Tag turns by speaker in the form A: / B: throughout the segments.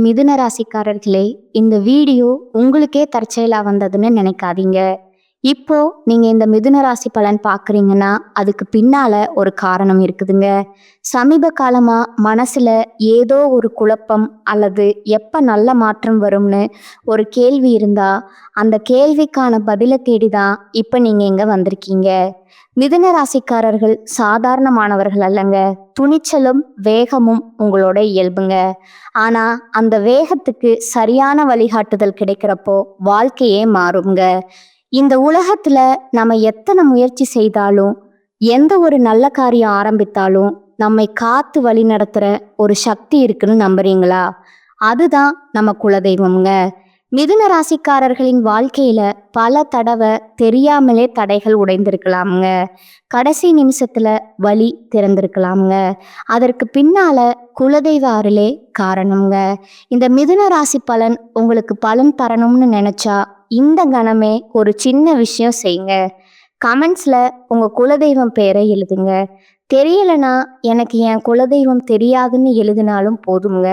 A: மிதுன ராசிக்காரர்களே, இந்த வீடியோ உங்களுக்கே தற்செயலா வந்ததுன்னு நினைக்காதீங்க. இப்போ நீங்க இந்த மிதுன ராசி பலன் பார்க்குறீங்கன்னா, அதுக்கு பின்னால ஒரு காரணம் இருக்குதுங்க. சமீப காலமா மனசுல ஏதோ ஒரு குழப்பம் அல்லது எப்ப நல்ல மாற்றம் வரும்னு ஒரு கேள்வி இருந்தா, அந்த கேள்விக்கான பதில தேடி தான் இப்ப நீங்க இங்க வந்திருக்கீங்க. மிதுன ராசிக்காரர்கள் சாதாரணமானவர்கள் அல்லங்க. துணிச்சலும் வேகமும் உங்களோட இயல்புங்க. ஆனா அந்த வேகத்துக்கு சரியான வழிகாட்டுதல் கிடைக்கிறப்போ வாழ்க்கையே மாறுங்க. இந்த உலகத்துல நம்ம எத்தனை முயற்சி செய்தாலும், எந்த ஒரு நல்ல காரியம் ஆரம்பித்தாலும் நம்மை காத்து வழி நடத்துற ஒரு சக்தி இருக்குன்னு நம்புறீங்களா? அதுதான் நம்ம குலதெய்வம்ங்க. மிதுன ராசிக்காரர்களின் வாழ்க்கையில பல தடவை தெரியாமலே தடைகள் உடைந்திருக்கலாமுங்க. கடைசி நிமிஷத்துல வழி திறந்திருக்கலாமுங்க. அதற்கு பின்னால குலதெய்வ அருளே காரணம்ங்க. இந்த மிதுன ராசி பலன் உங்களுக்கு பலன் தரணும்னு நினைச்சா இந்த கணமே ஒரு சின்ன விஷயம் செய்யுங்க. கமெண்ட்ஸ்ல உங்க குலதெய்வம் பேரை எழுதுங்க. தெரியலனா எனக்கு என் குலதெய்வம் தெரியாதுன்னு எழுதினாலும் போதுங்க.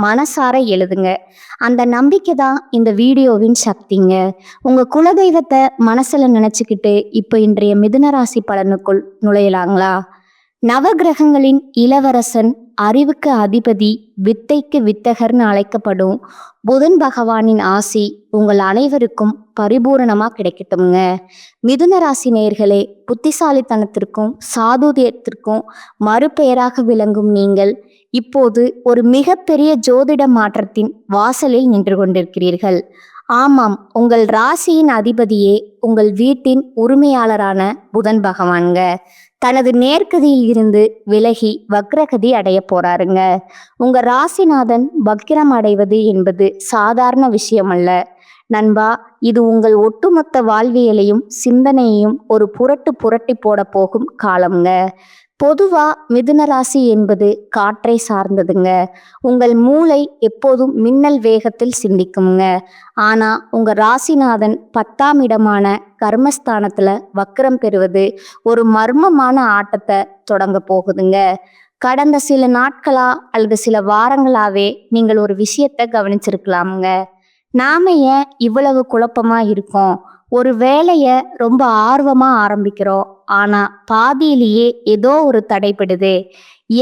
A: மனசார எழுதுங்க. அந்த நம்பிக்கை தான் இந்த வீடியோவின் சக்திங்க. உங்க குலதெய்வத்தை மனசுல நினைச்சுக்கிட்டு இப்போ இன்றைய மிதுன ராசி பலனுக்குள் நுழையலாங்களா? நவகிரகங்களின் இளவரசன், அறிவுக்கு அதிபதி, வித்தைக்கு வித்தகர்னு அழைக்கப்படும் புதன் பகவானின் ஆசி உங்கள் அனைவருக்கும் பரிபூரணமா கிடைக்கட்டும்ங்க. மிதுன ராசி நேயர்களே, புத்திசாலித்தனத்திற்கும் சாதுரியத்திற்கும் மறுபெயராக விளங்கும் நீங்கள் இப்போது ஒரு மிகப்பெரிய ஜோதிட மாற்றத்தின் வாசலில் நின்று கொண்டிருக்கிறீர்கள். ஆமாம், உங்கள் ராசியின் அதிபதியே உங்கள் வீட்டின் உரிமையாளரான புதன் பகவான்க. தனது நேர்கதியில் இருந்து விலகி வக்ரகதி அடைய போறாருங்க. உங்க ராசிநாதன் வக்ரம் அடைவது என்பது சாதாரண விஷயம் அல்ல நண்பா. இது உங்கள் ஒட்டுமொத்த வாழ்வியலையும் சிந்தனையையும் ஒரு புரட்டி போட போகும் காலம்ங்க. பொதுவா மிதுன ராசி என்பது காற்றை சார்ந்ததுங்க. உங்கள் மூளை எப்போதும் மின்னல் வேகத்தில் சிந்திக்குங்க. ஆனா உங்க ராசிநாதன் 10ஆம் இடமான கர்மஸ்தானத்துல வக்ரம் பெறுவது ஒரு மர்மமான ஆட்டத்தை தொடங்க போகுதுங்க. கடந்த சில நாட்களா அல்லது சில வாரங்களாவே நீங்கள் ஒரு விஷயத்தை கவனிச்சிருக்கலாமுங்க. நாம ஏன் இவ்வளவு குழப்பமா இருக்கோம்? ஒரு வேலைய ரொம்ப ஆர்வமா ஆரம்பிக்கிறோம், ஆனா பாதியிலேயே ஏதோ ஒரு தடைப்படுது.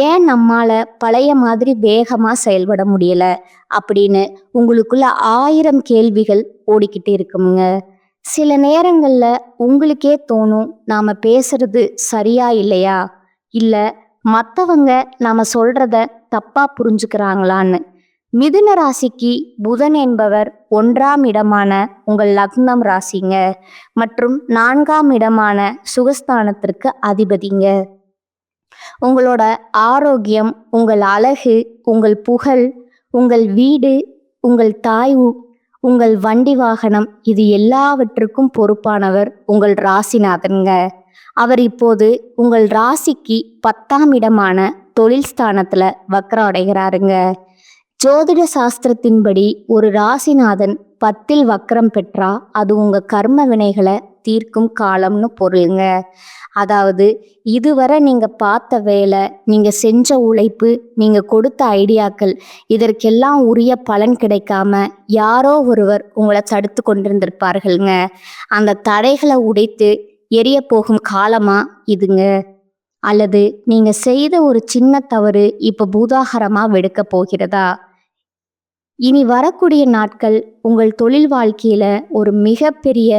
A: ஏன் நம்மால பழைய மாதிரி வேகமா செயல்பட முடியல அப்படின்னு உங்களுக்குள்ள 1000 கேள்விகள் ஓடிக்கிட்டு இருக்குங்க. சில நேரங்கள்ல உங்களுக்கே தோணும், நாம பேசுறது சரியா இல்லையா, இல்ல மத்தவங்க நாம சொல்றத தப்பா புரிஞ்சுக்கிறாங்களான்னு. மிதுன ராசிக்கு புதன் என்பவர் 1ஆம் இடமான உங்கள் லக்னம் ராசிங்க மற்றும் 4ஆம் இடமான சுகஸ்தானத்திற்கு அதிபதிங்க. உங்களோட ஆரோக்கியம், உங்கள் அழகு, உங்கள் புகழ், உங்கள் வீடு, உங்கள் தாய், உங்கள் வண்டி வாகனம், இது எல்லாவற்றுக்கும் பொறுப்பானவர் உங்கள் ராசிநாதன்ங்க. அவர் இப்போது உங்கள் ராசிக்கு 10ஆம் இடமான தொழில் ஸ்தானத்துல வக்ரம் அடைகிறாருங்க. ஜோதிட சாஸ்திரத்தின்படி ஒரு ராசிநாதன் 10இல் வக்ரம் பெற்றா அது உங்க கர்ம வினைகளை தீர்க்கும் காலம்னு பொருளுங்க. அதாவது இதுவரை நீங்க பார்த்த வேலை, நீங்க செஞ்ச உழைப்பு, நீங்க கொடுத்த ஐடியாக்கள், இதற்கெல்லாம் உரிய பலன் கிடைக்காம யாரோ ஒருவர் உங்களை தடுத்து கொண்டிருந்திருப்பார்கள்ங்க. அந்த தடைகளை உடைத்து எரிய போகும் காலமா இதுங்க. அல்லது நீங்க செய்த ஒரு சின்ன தவறு இப்ப பூதாகரமா வெடுக்க போகிறதா? இனி வரக்கூடிய நாட்கள் உங்கள் தொழில் வாழ்க்கையில ஒரு மிகப்பெரிய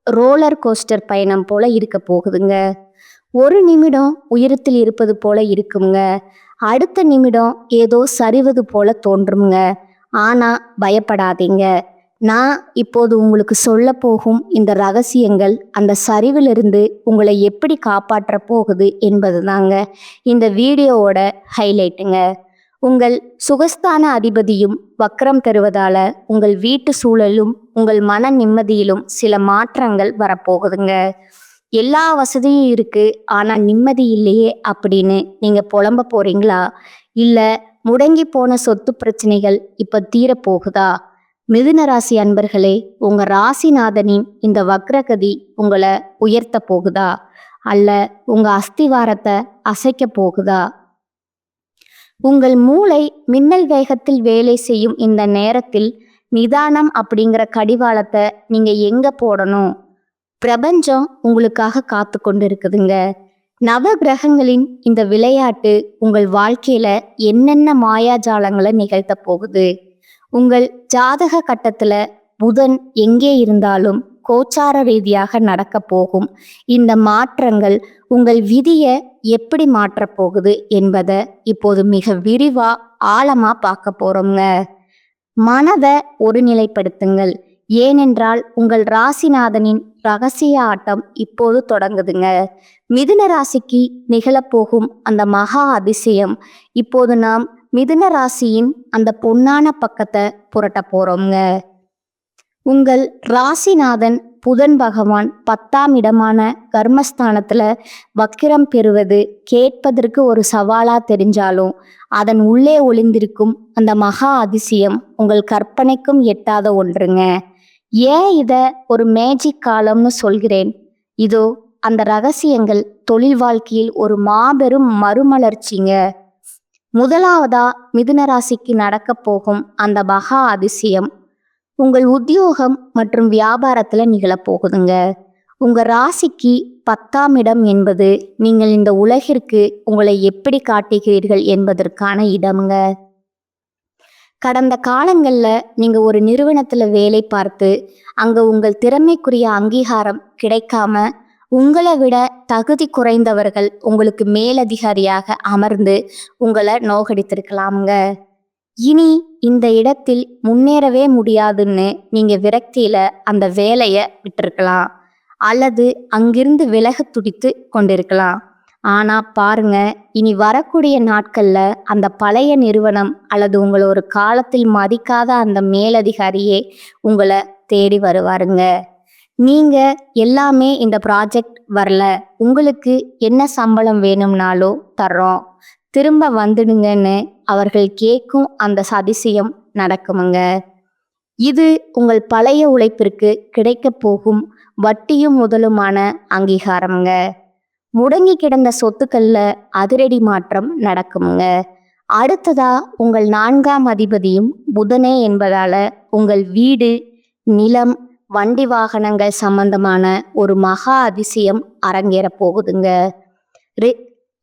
A: ரோலர் கோஸ்டர் பயணம் போல இருக்க போகுதுங்க. ஒரு நிமிடம் உயரத்தில் இருப்பது போல இருக்குங்க, அடுத்த நிமிடம் ஏதோ சரிவது போல தோன்றுங்க. ஆனா பயப்படாதீங்க. நான் இப்போது உங்களுக்கு சொல்ல போகும் இந்த ரகசியங்கள் அந்த சரிவிலிருந்து உங்களை எப்படி காப்பாற்ற போகுது என்பது தாங்க இந்த வீடியோவோட ஹைலைட்டுங்க. உங்கள் சுகஸ்தான அதிபதியும் வக்ரம் பெறுவதால உங்கள் வீட்டு சூழலும் உங்கள் மன நிம்மதியிலும் சில மாற்றங்கள் வரப்போகுதுங்க. எல்லா வசதியும் இருக்கு, ஆனா நிம்மதி இல்லையே அப்படின்னு நீங்க புலம்ப போறீங்களா? இல்ல முடங்கி போன சொத்து பிரச்சனைகள் இப்ப தீரப்போகுதா? மிதுன ராசி அன்பர்களே, உங்க ராசிநாதனின் இந்த வக்ரகதி உங்களை உயர்த்த போகுதா, அல்ல உங்க அஸ்திவாரத்தை அசைக்க போகுதா? உங்கள் மூளை மின்னல் வேகத்தில் வேலை செய்யும் இந்த நேரத்தில் நிதானம் அப்படிங்கிற கடிவாளத்தை நீங்க எங்க போடணும்? பிரபஞ்சம் உங்களுக்காக காத்து கொண்டு இருக்குதுங்க. நவ கிரகங்களின் இந்த விளையாட்டு உங்கள் வாழ்க்கையில என்னென்ன மாயாஜாலங்களை நிகழ்த்த போகுது? உங்கள் ஜாதக கட்டத்துல புதன் எங்கே இருந்தாலும் கோச்சார ரீதியாக நடக்க போகும் இந்த மாற்றங்கள் உங்கள் விதியை எப்படி மாற்றப் போகுது என்பதை இப்போது மிக விரிவா ஆழமா பார்க்க போறோங்க. மனதை ஒருநிலைப்படுத்துங்கள். ஏனென்றால் உங்கள் ராசிநாதனின் ரகசிய ஆட்டம் இப்போது தொடங்குதுங்க. மிதுன ராசிக்கு நிகழப்போகும் அந்த மகா அதிசயம் இப்போது நாம் மிதுன ராசியின் அந்த பொன்னான பக்கத்தை புரட்ட போறோங்க. உங்கள் ராசிநாதன் புதன் பகவான் 10ஆம் இடமான கர்மஸ்தானத்துல வக்கிரம் பெறுவது கேட்பதற்கு ஒரு சவாலா தெரிஞ்சாலும் அதன் உள்ளே ஒளிந்திருக்கும் அந்த மகா அதிசயம் உங்கள் கற்பனைக்கும் எட்டாத ஒன்றுங்க. ஏன் இத ஒரு மேஜிக் காலம்னு சொல்கிறேன்? இதோ அந்த ரகசியங்கள் தொழில் வாழ்க்கையில் ஒரு மாபெரும் மறுமலர்ச்சிங்க. முதலாவதா மிதுன ராசிக்கு நடக்க போகும் அந்த மகா அதிசயம் உங்கள் உத்தியோகம் மற்றும் வியாபாரத்துல நிகழப்போகுதுங்க. உங்க ராசிக்கு 10ஆம் இடம் என்பது நீங்கள் இந்த உலகிற்கு உங்களை எப்படி காட்டுகிறீர்கள் என்பதற்கான இடம்ங்க. கடந்த காலங்கள்ல நீங்க ஒரு நிறுவனத்துல வேலை பார்த்து அங்க உங்கள் திறமைக்குரிய அங்கீகாரம் கிடைக்காம உங்களை விட தகுதி குறைந்தவர்கள் உங்களுக்கு மேலதிகாரியாக அமர்ந்து உங்களை நோகடித்திருக்கலாமுங்க. இனி இந்த இடத்தில் முன்னேறவே முடியாதுன்னு நீங்க விரக்தியில அந்த வேலையை விட்டிருக்கலாம் அல்லது அங்கிருந்து விலக துடித்து கொண்டிருக்கலாம். ஆனா பாருங்க, இனி வரக்கூடிய நாட்கள்ல அந்த பழைய நிறுவனம் அல்லது உங்களை ஒரு காலத்தில் மதிக்காத அந்த மேலதிகாரியே உங்களை தேடி வருவாருங்க. நீங்க எல்லாமே இந்த ப்ராஜெக்ட் வரல, உங்களுக்கு என்ன சம்பளம் வேணும்னாலோ தர்றோம், திரும்ப வந்துடுங்கன்னு அவர்கள் கேட்கும் அந்த அதிசயம் நடக்குமுங்க. இது உங்கள் பழைய உழைப்பிற்கு கிடைக்க போகும் வட்டியும் முதலுமான அங்கீகாரம்ங்க. முடங்கி கிடந்த சொத்துக்கள்ல அதிரடி மாற்றம் நடக்குமுங்க. அடுத்ததா உங்கள் 4ஆம் அதிபதியும் புதனே என்பதால உங்கள் வீடு, நிலம், வண்டி வாகனங்கள் சம்பந்தமான ஒரு மகா அதிசயம் அரங்கேற போகுதுங்க.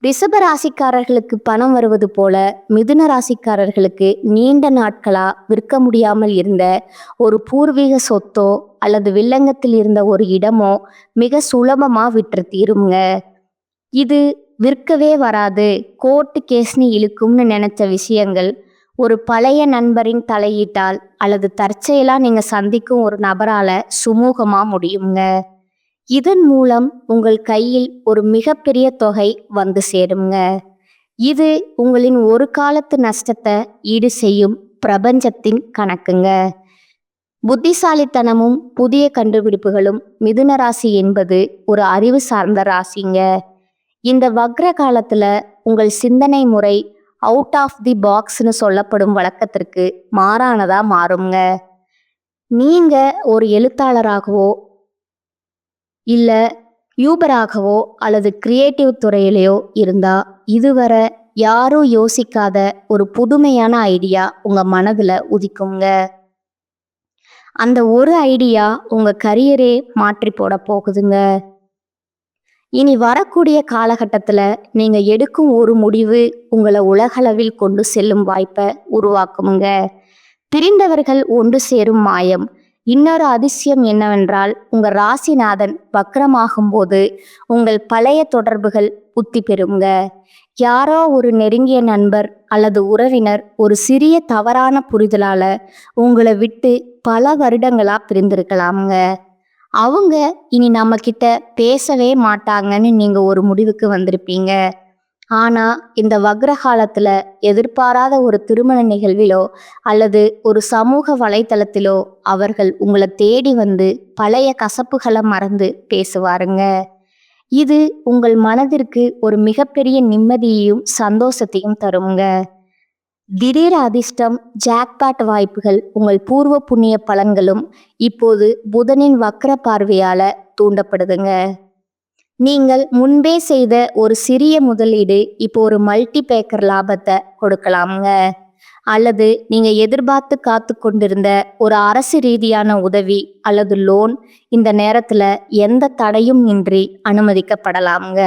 A: ரிஷப ராசிக்காரர்களுக்கு பணம் வருவது போல மிதுன ராசிக்காரர்களுக்கு நீண்ட நாட்களா விற்க முடியாமல் இருந்த ஒரு பூர்வீக சொத்தோ அல்லது வில்லங்கத்தில் இருந்த ஒரு இடமோ மிக சுலபமா விற்று தீருங்க. இது விற்கவே வராது, கோர்ட்டு கேஸ்னு இழுக்கும்னு நினைச்ச விஷயங்கள் ஒரு பழைய நண்பரின் தலையீட்டால் அல்லது தற்செயலா நீங்க சந்திக்கும் ஒரு நபரால சுமூகமா முடியுங்க. இதன் மூலம் உங்கள் கையில் ஒரு மிகப்பெரிய தொகை வந்து சேருங்க. இது உங்களின் ஒரு காலத்து நஷ்டத்தை ஈடு செய்யும் பிரபஞ்சத்தின் கணக்குங்க. புத்திசாலித்தனமும் புதிய கண்டுபிடிப்புகளும் மிதுன ராசி என்பது ஒரு அறிவு சார்ந்த ராசிங்க. இந்த வக்ர காலத்துல உங்கள் சிந்தனை முறை அவுட் ஆஃப் தி பாக்ஸ்னு சொல்லப்படும் வழக்கத்திற்கு மாறானதா மாறுங்க. நீங்க ஒரு எழுத்தாளராகவோ இல்ல யூபராகவோ அல்லது கிரியேட்டிவ் துறையிலையோ இருந்தா இதுவரை யாரும் யோசிக்காத ஒரு புதுமையான ஐடியா உங்க மனதுல உதிக்குங்க. அந்த ஒரு ஐடியா உங்க கரியரே மாற்றி போட போகுதுங்க. இனி வரக்கூடிய காலகட்டத்துல நீங்க எடுக்கும் ஒரு முடிவு உங்களை உலகளவில் கொண்டு செல்லும் வாய்ப்பை உருவாக்குமுங்க. பிரிந்தவர்கள் ஒன்று சேரும் மாயம். இன்னொரு அதிசயம் என்னவென்றால் உங்க ராசிநாதன் வக்ரமாகும் போது உங்கள் பழைய தொடர்புகள் புத்தி பெறுங்க. யாரோ ஒரு நெருங்கிய நண்பர் அல்லது உறவினர் ஒரு சிறிய தவறான புரிதலால உங்களை விட்டு பல வருடங்களா பிரிந்திருக்கலாமுங்க. அவங்க இனி நம்ம கிட்ட பேசவே மாட்டாங்கன்னு நீங்க ஒரு முடிவுக்கு வந்திருப்பீங்க. ஆனா இந்த வக்ர காலத்துல எதிர்பாராத ஒரு திருமண நிகழ்விலோ அல்லது ஒரு சமூக வலைத்தளத்திலோ அவர்கள் உங்களை தேடி வந்து பழைய கசப்புகளை மறந்து பேசுவாருங்க. இது உங்கள் மனதிற்கு ஒரு மிகப்பெரிய நிம்மதியையும் சந்தோஷத்தையும் தருங்க. திடீர் அதிர்ஷ்டம், ஜாக்பாட் வாய்ப்புகள், உங்கள் பூர்வ புண்ணிய பலன்களும் இப்போது புதனின் வக்ர பார்வையால தூண்டப்படுதுங்க. நீங்கள் முன்பே செய்த ஒரு சிறிய முதலீடு இப்போ ஒரு மல்டி பேக்கர் லாபத்தை கொடுக்கலாமுங்க. அல்லது நீங்க எதிர்பார்த்து காத்து கொண்டிருந்த ஒரு அரசு ரீதியான உதவி அல்லது லோன் இந்த நேரத்துல எந்த தடையும் இன்றி அனுமதிக்கப்படலாமுங்க.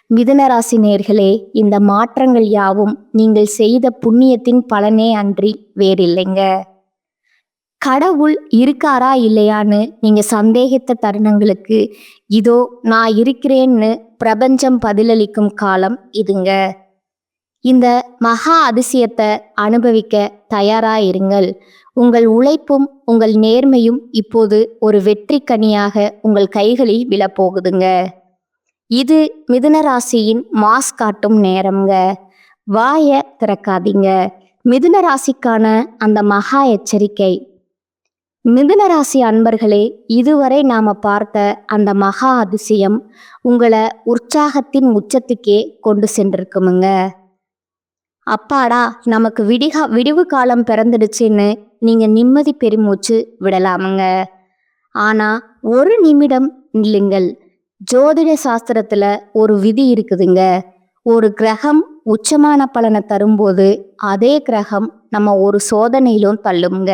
A: மிதுன ராசி நேயர்களே, இந்த மாற்றங்கள் யாவும் நீங்கள் செய்த புண்ணியத்தின் பலனே அன்றி வேறில்லைங்க. கடவுள் இருக்காரா இல்லையான்னு நீங்க சந்தேகித்த தருணங்களுக்கு இதோ நான் இருக்கிறேன்னு பிரபஞ்சம் பதிலளிக்கும் காலம் இதுங்க. இந்த மகா அதிசயத்தை அனுபவிக்க தயாரா இருங்கள். உங்கள் உழைப்பும் உங்கள் நேர்மையும் இப்போது ஒரு வெற்றி கனியாக உங்கள் கைகளில் விழப்போகுதுங்க. இது மிதுன ராசியின் மாஸ் காட்டும் நேரம்ங்க. வாய திறக்காதீங்க. மிதுன ராசிக்கான அந்த மகா எச்சரிக்கை. மிதுன ராசி அன்பர்களே, இதுவரை நாம பார்த்த அந்த மகா அதிசயம் உங்களை உற்சாகத்தின் உச்சத்துக்கே கொண்டு சென்றிருக்குமுங்க. அப்பாடா, நமக்கு விடிவு காலம் பிறந்துடுச்சுன்னு நீங்க நிம்மதி பெருமூச்சு விடலாமுங்க. ஆனா ஒரு நிமிடம் இல்லைங்கள். ஜோதிட சாஸ்திரத்துல ஒரு விதி இருக்குதுங்க. ஒரு கிரகம் உச்சமான பலனை தரும்போது அதே கிரகம் நம்ம ஒரு சோதனையிலும் தள்ளுங்க.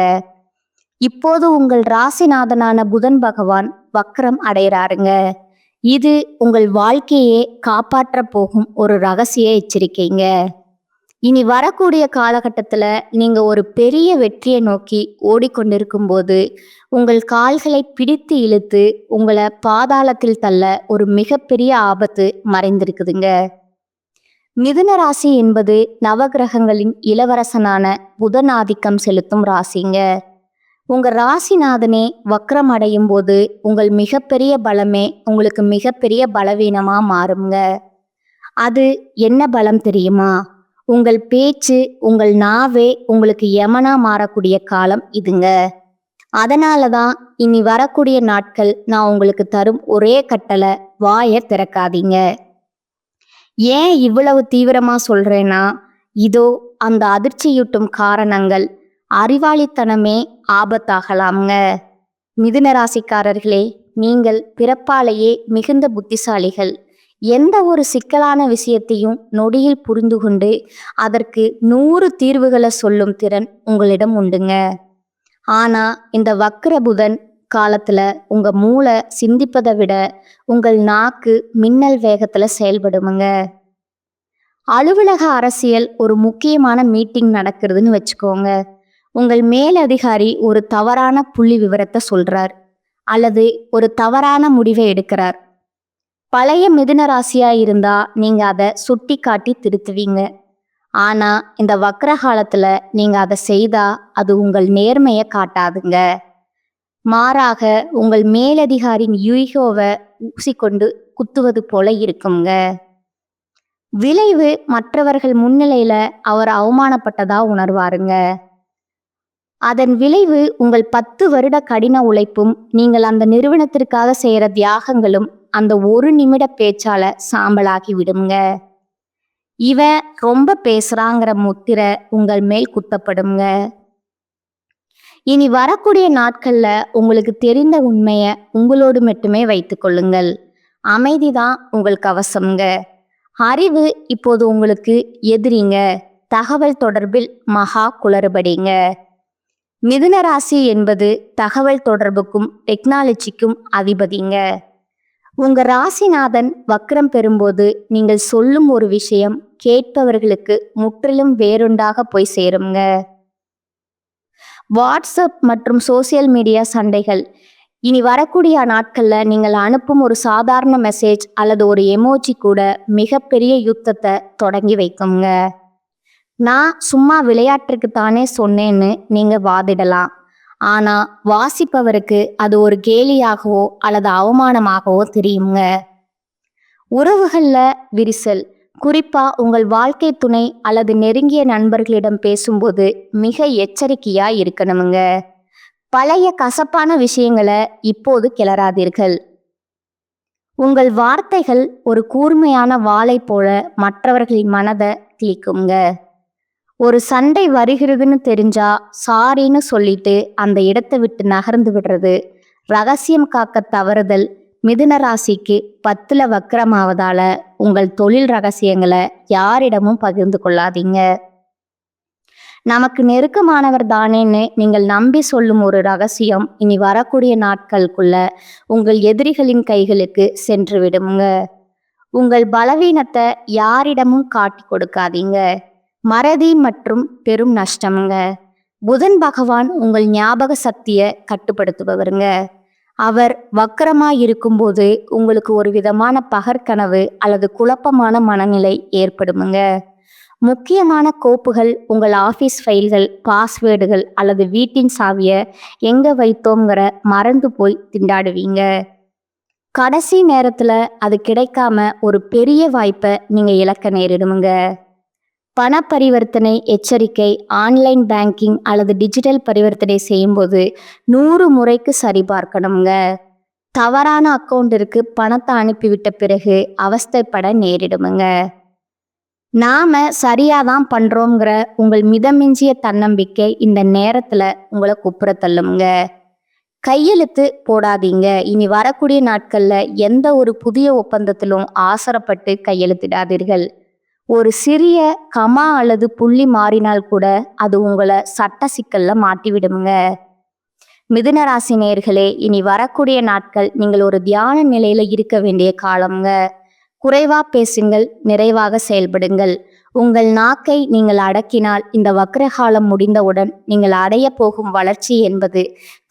A: இப்போது உங்கள் ராசிநாதனான புதன் பகவான் வக்ரம் அடைகிறாருங்க. இது உங்கள் வாழ்க்கையே காப்பாற்ற போகும் ஒரு ரகசிய எச்சரிக்கைங்க. இனி வரக்கூடிய காலகட்டத்துல நீங்க ஒரு பெரிய வெற்றியை நோக்கி ஓடிக்கொண்டிருக்கும் போது உங்கள் கால்களை பிடித்து இழுத்து உங்களை பாதாளத்தில் தள்ள ஒரு மிகப்பெரிய ஆபத்து மறைந்திருக்குதுங்க. மிதுன ராசி என்பது நவகிரகங்களின் இளவரசனான புதன் ஆதிக்கம் செலுத்தும் ராசிங்க. உங்க ராசிநாதனே வக்ரம் அடையும் போது உங்கள் மிகப்பெரிய பலமே உங்களுக்கு மிகப்பெரிய பலவீனமா மாறுங்க. அது என்ன பலம் தெரியுமா? உங்கள் பேச்சு, உங்கள் நாவே உங்களுக்கு யமனா மாறக்கூடிய காலம் இதுங்க. அதனால தான் இனி வரக்கூடிய நாட்கள் நான் உங்களுக்கு தரும் ஒரே கட்டளை, வாயை திறக்காதீங்க. ஏன் இவ்வளவு தீவிரமா சொல்றேன்னா, இதோ அந்த அதிர்ச்சியூட்டும் காரணங்கள். அறிவாளித்தனமே ஆபத்தாகலாம்ங்க. மிதுன ராசிக்காரர்களே, நீங்கள் பிறப்பாலேயே மிகுந்த புத்திசாலிகள். எந்த ஒரு சிக்கலான விஷயத்தையும் நொடியில் புரிந்து கொண்டு அதற்கு 100 தீர்வுகளை சொல்லும் திறன் உங்களிடம் உண்டுங்க. ஆனா இந்த வக்ர புதன் காலத்துல உங்க மூளை சிந்திப்பதை விட உங்கள் நாக்கு மின்னல் வேகத்துல செயல்படுமுங்க. அலுவலக அரசியல் ஒரு முக்கியமான மீட்டிங் நடக்கிறதுன்னு வச்சுக்கோங்க. உங்கள் மேலதிகாரி ஒரு தவறான புள்ளி விவரத்தை சொல்றார் அல்லது ஒரு தவறான முடிவை எடுக்கிறார். பழைய மிதுன ராசியா இருந்தா நீங்க அதை சுட்டி காட்டி திருத்துவீங்க. ஆனா இந்த வக்ர காலத்துல நீங்க அதை செய்தா அது உங்கள் நேர்மையை காட்டாதுங்க. மாறாக உங்கள் மேலதிகாரின் ஈகோவை ஊசி கொண்டு குத்துவது போல இருக்குங்க. விளைவு மற்றவர்கள் முன்னிலையில அவர் அவமானப்பட்டதா உணர்வாருங்க. அதன் விளைவு உங்கள் 10 வருட கடின உழைப்பும் நீங்கள் அந்த நிறுவனத்திற்காக செய்யற தியாகங்களும் அந்த ஒரு நிமிட பேச்சால சாம்பலாகி விடுங்க. இவன் ரொம்ப பேசுறாங்கிற முத்திரை உங்கள் மேல் குத்தப்படுங்க. இனி வரக்கூடிய நாட்கள்ல உங்களுக்கு தெரிந்த உண்மைய உங்களோடு மட்டுமே வைத்துக் கொள்ளுங்கள். அமைதிதான் உங்கள் கவசம்ங்க. அறிவு இப்போது உங்களுக்கு எதிரிங்க. தகவல் தொடர்பில் மகா குளறுபடிங்க. மிதுன ராசி என்பது தகவல் தொடர்புக்கும் டெக்னாலஜிக்கும் அதிபதிங்க. உங்க ராசிநாதன் வக்ரம் பெறும்போது நீங்கள் சொல்லும் ஒரு விஷயம் கேட்பவர்களுக்கு முற்றிலும் வேறுண்டாக போய் சேருங்க. வாட்ஸ்அப் மற்றும் சோசியல் மீடியா சண்டைகள். இனி வரக்கூடிய நாட்கள்ல நீங்கள் அனுப்பும் ஒரு சாதாரண மெசேஜ் அல்லது ஒரு எமோஜி கூட மிகப்பெரிய யுத்தத்தை தொடங்கி வைக்குங்க. நான் சும்மா விளையாட்டுக்கு தானே சொன்னேன்னு நீங்க வாதிடலாம். ஆனா வாசிப்பவருக்கு அது ஒரு கேலியாகவோ அல்லது அவமானமாகவோ தெரியுங்க. உறவுகள்ல விரிசல். குறிப்பா உங்கள் வாழ்க்கை துணை அல்லது நெருங்கிய நண்பர்களிடம் பேசும்போது மிக எச்சரிக்கையா இருக்கணுங்க. பழைய கசப்பான விஷயங்களை இப்போது கிளறாதீர்கள். உங்கள் வார்த்தைகள் ஒரு கூர்மையான வாளை போல மற்றவர்களின் மனதை கிழிக்குங்க. ஒரு சண்டை வருகிறதுன்னு தெரிஞ்சா சாரின்னு சொல்லிட்டு அந்த இடத்தை விட்டு நகர்ந்து விடுறது, ரகசியம் காக்க தவறுதல், மிதுன ராசிக்கு 10ல வக்ரமாவதால உங்கள் தொழில் ரகசியங்களை யாரிடமும் பகிர்ந்து கொள்ளாதீங்க. நமக்கு நெருக்கமானவர் தானேன்னு நீங்கள் நம்பி சொல்லும் ஒரு ரகசியம் இனி வரக்கூடிய நாட்களுக்குள்ள உங்கள் எதிரிகளின் கைகளுக்கு சென்று விடுங்க. உங்கள் பலவீனத்தை யாரிடமும் காட்டி கொடுக்காதீங்க. மறதி மற்றும் பெரும் நஷ்டமுங்க. புதன் பகவான் உங்கள் ஞாபக சக்தியை கட்டுப்படுத்துபவருங்க. அவர் வக்கரமாய் இருக்கும்போது உங்களுக்கு ஒரு விதமான பகற்கனவு அல்லது குழப்பமான மனநிலை ஏற்படுமுங்க. முக்கியமான கோப்புகள், உங்கள் ஆஃபீஸ் ஃபைல்கள், பாஸ்வேர்டுகள் அல்லது வீட்டின் சாவியை எங்கே வைத்தோங்கிற மறந்து போய் திண்டாடுவீங்க. கடைசி நேரத்தில் அது கிடைக்காம ஒரு பெரிய வாய்ப்பை நீங்கள் இழக்க நேரிடுமுங்க. பண பரிவர்த்தனை எச்சரிக்கை. ஆன்லைன் பேங்கிங் அல்லது டிஜிட்டல் பரிவர்த்தனை செய்யும்போது 100 முறைக்கு சரிபார்க்கணுங்க. தவறான அக்கௌண்டிற்கு பணத்தை அனுப்பிவிட்ட பிறகு அவஸ்தைப்பட நேரிடுமுங்க. நாம சரியாதான் பண்றோங்கிற உங்கள் மிதமிஞ்சிய தன்னம்பிக்கை இந்த நேரத்துல உங்களை குப்புற தள்ளுமுங்க. கையெழுத்து போடாதீங்க. இனி வரக்கூடிய நாட்கள்ல எந்த ஒரு புதிய ஒப்பந்தத்திலும் ஆசரப்பட்டு கையெழுத்திடாதீர்கள். ஒரு சிறிய கமா அல்லது புள்ளி மாறினால் கூட அது உங்களை சட்ட சிக்கல்ல மாட்டிவிடுமுங்க. மிதுன ராசி நேயர்களே, இனி வரக்கூடிய நாட்கள் நீங்கள் ஒரு தியான நிலையில இருக்க வேண்டிய காலம்ங்க. குறைவா பேசுங்கள், நிறைவாக செயல்படுங்கள். உங்கள் நாக்கை நீங்கள் அடக்கினால் இந்த வக்ரகாலம் முடிந்தவுடன் நீங்கள் அடைய போகும் வளர்ச்சி என்பது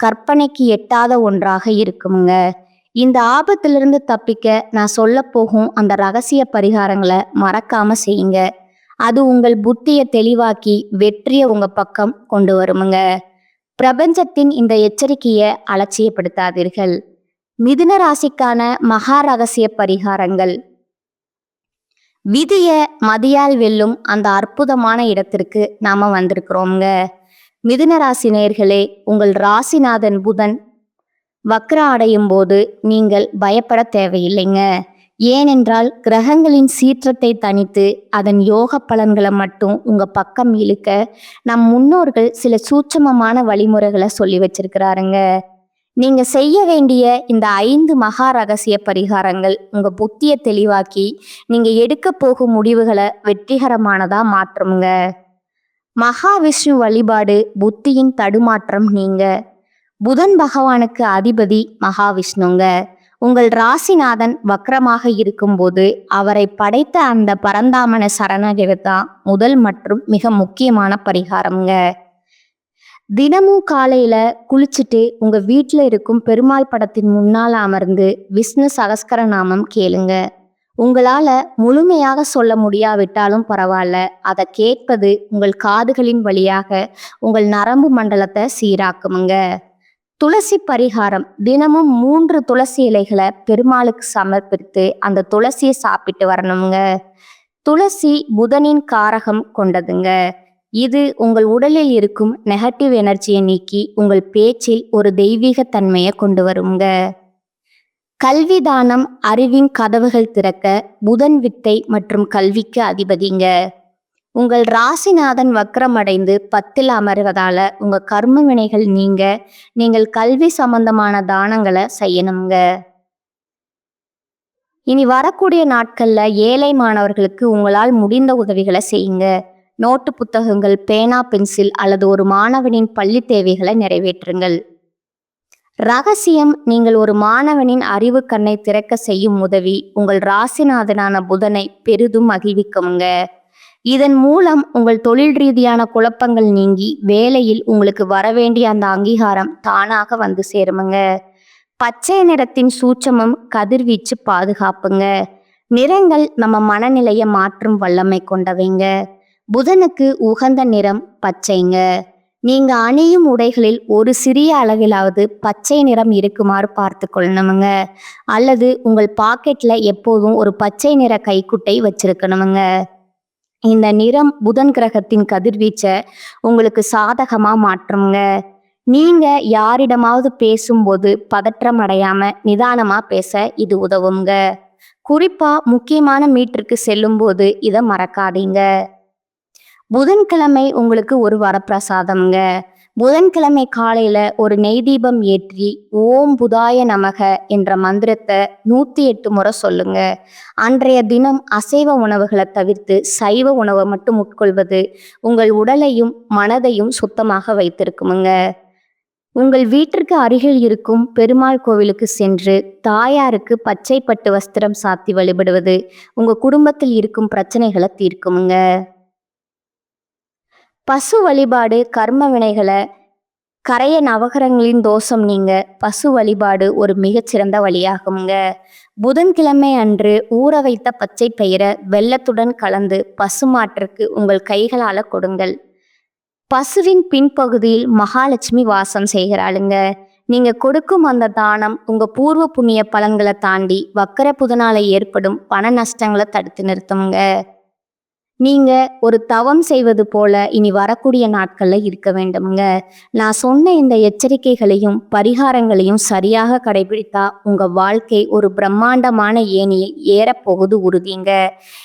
A: கற்பனைக்கு எட்டாத ஒன்றாக இருக்குங்க. இந்த ஆபத்திலிருந்து தப்பிக்க நான் சொல்ல போகும் அந்த ரகசிய பரிகாரங்களை மறக்காம செய்யுங்க. அது உங்கள் புத்தியை தெளிவாக்கி வெற்றியை உங்க பக்கம் கொண்டு வருமுங்க. பிரபஞ்சத்தின் இந்த எச்சரிக்கையை அலட்சியப்படுத்தாதீர்கள். மிதுன ராசிக்கான மகா ரகசிய பரிகாரங்கள். விதிய மதியால் வெல்லும் அந்த அற்புதமான இடத்திற்கு நாம வந்திருக்கிறோங்க. மிதுன ராசி நேயர்களே, உங்கள் ராசிநாதன் புதன் வக்ரம் அடையும் போது நீங்கள் பயப்பட தேவையில்லைங்க. ஏனென்றால் கிரகங்களின் சீற்றத்தை தணித்து அதன் யோக பலன்களை மட்டும் உங்க பக்கம் இழுக்க நம் முன்னோர்கள் சில சூட்சமமான வழிமுறைகளை சொல்லி வச்சிருக்கிறாருங்க. நீங்க செய்ய வேண்டிய இந்த 5 மகா ரகசிய பரிகாரங்கள் உங்க புத்தியை தெளிவாக்கி நீங்க எடுக்க போகும் முடிவுகளை வெற்றிகரமானதா மாற்றுங்க. மகாவிஷ்ணு வழிபாடு புத்தியின் தடுமாற்றம் நீங்க. புதன் பகவானுக்கு அதிபதி மகாவிஷ்ணுங்க. உங்கள் ராசிநாதன் வக்ரமாக இருக்கும்போது அவரை படைத்த அந்த பரந்தாமன சரணடைவதுதான் முதல் மற்றும் மிக முக்கியமான பரிகாரம்ங்க. தினமும் காலையில குளிச்சுட்டு உங்க வீட்டில் இருக்கும் பெருமாள் படத்தின் முன்னால் அமர்ந்து விஷ்ணு சகஸ்கர நாமம் கேளுங்க. உங்களால முழுமையாக சொல்ல முடியாவிட்டாலும் பரவாயில்ல, அதை கேட்பது உங்கள் காதுகளின் வழியாக உங்கள் நரம்பு மண்டலத்தை சீராக்குமுங்க. துளசி பரிகாரம். தினமும் 3 துளசி இலைகளை பெருமாளுக்கு சமர்ப்பித்து அந்த துளசியை சாப்பிட்டு வரணுங்க. துளசி புதனின் காரகம் கொண்டதுங்க. இது உங்கள் உடலில் இருக்கும் நெகட்டிவ் எனர்ஜியை நீக்கி உங்கள் பேச்சில் ஒரு தெய்வீக தன்மையை கொண்டு வருங்க. கல்வி தானம். அறிவின் கதவுகள் திறக்க புதன் வித்தை மற்றும் கல்விக்கு அதிபதிங்க. உங்கள் ராசிநாதன் வக்ரமடைந்து 10ல் அமர்வதால உங்க கர்ம வினைகள் நீங்க நீங்கள் கல்வி சம்பந்தமான தானங்களை செய்யணுங்க. இனி வரக்கூடிய நாட்கள்ல ஏழை மாணவர்களுக்கு உங்களால் முடிந்த உதவிகளை செய்யுங்க. நோட்டு புத்தகங்கள், பேனா, பென்சில் அல்லது ஒரு மாணவனின் பள்ளி தேவைகளை நிறைவேற்றுங்கள். ரகசியம். நீங்கள் ஒரு மாணவனின் அறிவு கண்ணை திறக்க செய்யும் உதவி உங்கள் ராசிநாதனான புதனை பெரிதும் மகிழ்விக்குமுங்க. இதன் மூலம் உங்கள் தொழில் ரீதியான குழப்பங்கள் நீங்கி வேலையில் உங்களுக்கு வரவேண்டிய அந்த அங்கீகாரம் தானாக வந்து சேருமுங்க. பச்சை நிறத்தின் சூட்சமம் கதிர்வீச்சு பாதுகாப்புங்க. நிறங்கள் நம்ம மனநிலையை மாற்றும் வல்லமை கொண்டவைங்க. புதனுக்கு உகந்த நிறம் பச்சைங்க. நீங்க அணியும் உடைகளில் ஒரு சிறிய அளவிலாவது பச்சை நிறம் இருக்குமாறு பார்த்து கொள்ளணுமுங்க. அல்லது உங்கள் பாக்கெட்ல எப்போதும் ஒரு பச்சை நிற கைக்குட்டை வச்சிருக்கணுமுங்க. இந்த நிறம் புதன் கிரகத்தின் கதிர்வீச்சை உங்களுக்கு சாதகமா மாற்றுங்க. நீங்க யாரிடமாவது பேசும்போது பதற்றம் அடையாம நிதானமா பேச இது உதவுங்க. குறிப்பா முக்கியமான மீட்டிற்கு செல்லும் போது இதை மறக்காதீங்க. புதன்கிழமை உங்களுக்கு ஒரு வரப்பிரசாதம்ங்க. புதன்கிழமை காலையில ஒரு நெய் தீபம் ஏற்றி ஓம் புதாய நமக என்ற மந்திரத்தை 108 முறை சொல்லுங்க. அன்றைய தினம் அசைவ உணவுகளை தவிர்த்து சைவ உணவை மட்டும் உட்கொள்வது உங்கள் உடலையும் மனதையும் சுத்தமாக வைத்திருக்குமுங்க. உங்கள் வீட்டிற்கு அருகில் இருக்கும் பெருமாள் கோவிலுக்கு சென்று தாயாருக்கு பச்சை பட்டு வஸ்திரம் சாத்தி வழிபடுவது உங்க குடும்பத்தில் இருக்கும் பிரச்சனைகளை தீர்க்குமுங்க. பசு வழிபாடு கர்ம வினைகளை கரைய நவகிரகங்களின் தோஷம் நீங்க பசு வழிபாடு ஒரு மிகச்சிறந்த வழியாகுங்க. புதன்கிழமை அன்று ஊற வைத்த பச்சை பயிரை வெல்லத்துடன் கலந்து பசுமாட்டிற்கு உங்கள் கைகளால கொடுங்கள். பசுவின் பின்பகுதியில் மகாலட்சுமி வாசம் செய்கிறாளுங்க. நீங்க கொடுக்கும் அந்த தானம் உங்க பூர்வ புண்ணிய பலன்களை தாண்டி வக்கர புதனால ஏற்படும் பண நஷ்டங்களை தடுத்து நிறுத்துங்க. நீங்க ஒரு தவம் செய்வது போல இனி வரக்கூடிய நாட்கள்ல இருக்க வேண்டுமுங்க. நான் சொன்ன இந்த எச்சரிக்கைகளையும் பரிகாரங்களையும் சரியாக கடைபிடித்தா உங்க வாழ்க்கை ஒரு பிரம்மாண்டமான ஏணியை ஏறப்போகுது உறுதிங்க.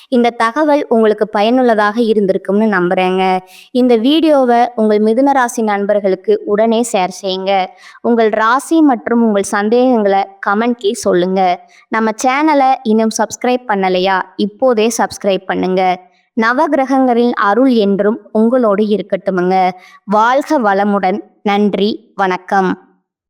A: இந்த தகவல் உங்களுக்கு பயனுள்ளதாக இருந்திருக்கும்னு நம்புறேங்க. இந்த வீடியோவை உங்கள் மிதுன ராசி நண்பர்களுக்கு உடனே ஷேர் செய்யுங்க. உங்கள் ராசி மற்றும் உங்கள் சந்தேகங்களை கமெண்ட்லி சொல்லுங்க. நம்ம சேனலை இன்னும் சப்ஸ்கிரைப் பண்ணலையா? இப்போதே சப்ஸ்கிரைப் பண்ணுங்க. நவகிரகங்களின் அருள் என்றும் உங்களோடு இருக்கட்டுமுங்க. வாழ்க வளமுடன். நன்றி, வணக்கம்.